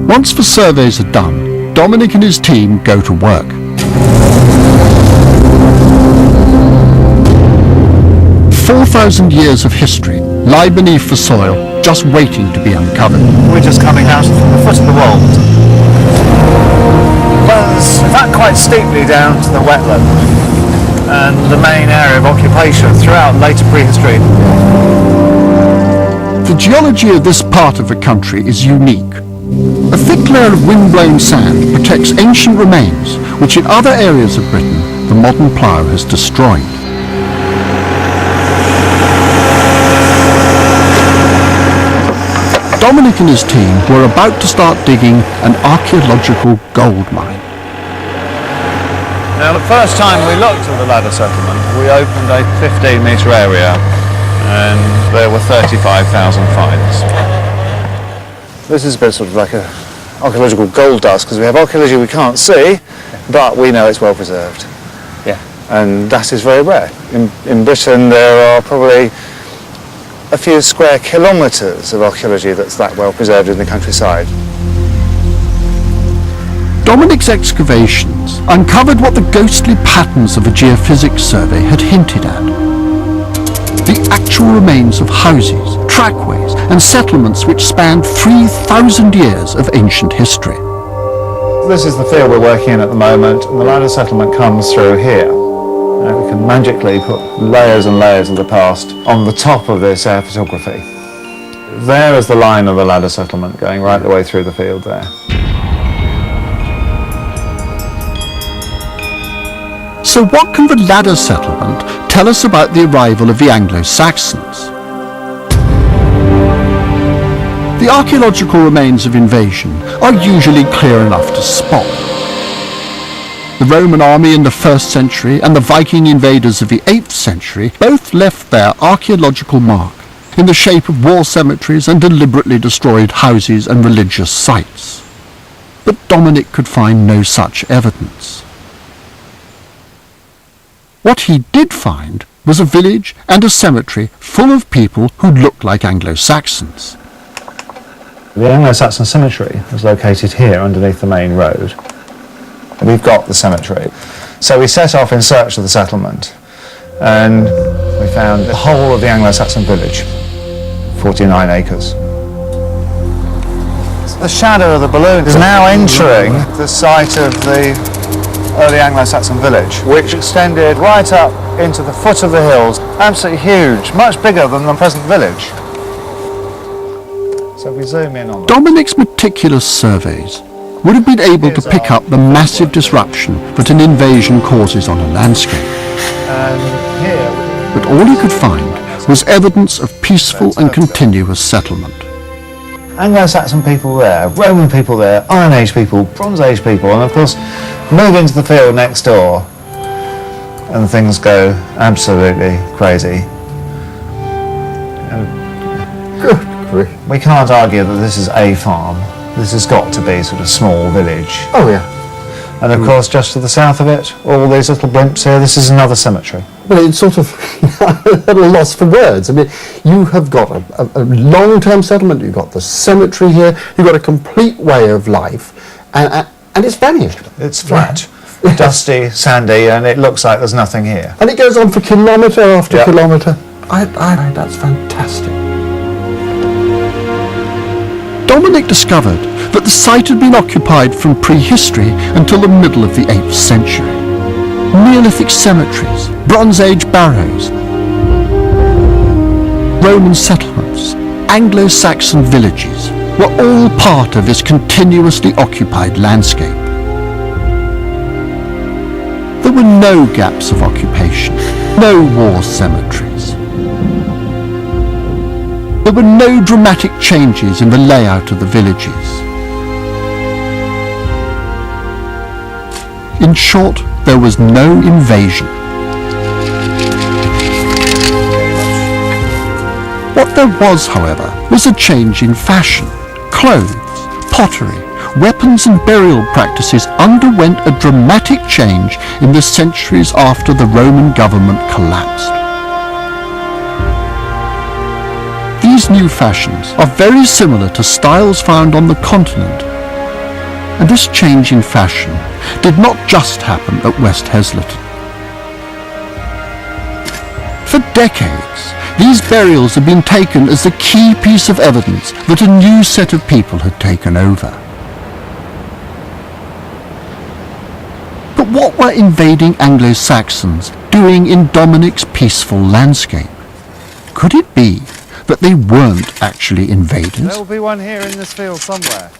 Once the surveys are done, Dominic and his team go to work. 4,000 years of history lie beneath the soil, just waiting to be uncovered. We're just coming out from the foot of the wold. Runs, in fact, quite steeply down to the wetland and the main area of occupation throughout later prehistory. The geology of this part of the country is unique. A thick layer of wind-blown sand protects ancient remains, which in other areas of Britain the modern plough has destroyed. Dominic and his team were about to start digging an archaeological gold mine. Now, the first time we looked at the ladder settlement, we opened a 15-metre area and there were 35,000 finds. This is a bit sort of like a archaeological gold dust, because we have archaeology we can't see, but we know it's well preserved. Yeah. And that is very rare. In Britain there are probably a few square kilometres of archaeology that's that well preserved in the countryside. Dominic's excavations uncovered what the ghostly patterns of a geophysics survey had hinted at. The actual remains of houses, trackways and settlements which spanned 3,000 years of ancient history. This is the field we're working in at the moment, and the ladder settlement comes through here. We can magically put layers and layers of the past on the top of this air photography. There is the line of the ladder settlement going right the way through the field there. So what can the ladder settlement tell us about the arrival of the Anglo Saxons? The archaeological remains of invasion are usually clear enough to spot. The Roman army in the 1st century and the Viking invaders of the 8th century both left their archaeological mark in the shape of war cemeteries and deliberately destroyed houses and religious sites. But Dominic could find no such evidence. What he did find was a village and a cemetery full of people who looked like Anglo-Saxons. The Anglo-Saxon cemetery was located here underneath the main road. We've got the cemetery. So we set off in search of the settlement and we found the whole of the Anglo-Saxon village, 49 acres. The shadow of the balloon is now entering the site of the early Anglo-Saxon village, which extended right up into the foot of the hills. Absolutely huge, much bigger than the present village. So if we zoom in on Dominic's meticulous surveys would have been able to pick up the massive disruption that an invasion causes on a landscape. But all he could find was evidence of peaceful and continuous settlement. Anglo-Saxon people there, Roman people there, Iron Age people, Bronze Age people, and of course move into the field next door and things go absolutely crazy. We can't argue that this is a farm. This has got to be a sort of small village. Oh yeah. And of course just to the south of it, all these little blimps here, this is another cemetery. Well, it's sort of at a loss for words. I mean, you have got a long-term settlement, you've got the cemetery here, you've got a complete way of life, and it's vanished. It's flat, dusty, sandy, and it looks like there's nothing here. And it goes on for kilometre after Yep. kilometre. That's fantastic. Dominic discovered that the site had been occupied from prehistory until the middle of the 8th century. Neolithic cemeteries, Bronze Age barrows, Roman settlements, Anglo-Saxon villages were all part of this continuously occupied landscape. There were no gaps of occupation, no war cemeteries. There were no dramatic changes in the layout of the villages. In short, there was no invasion. What there was, however, was a change in fashion. Clothes, pottery, weapons and burial practices underwent a dramatic change in the centuries after the Roman government collapsed. These new fashions are very similar to styles found on the continent, And this change in fashion did not just happen at West Heslington. For decades, these burials have been taken as the key piece of evidence that a new set of people had taken over. But what were invading Anglo Saxons doing in Dominic's peaceful landscape? Could it be that they weren't actually invaders? There will be one here in this field somewhere.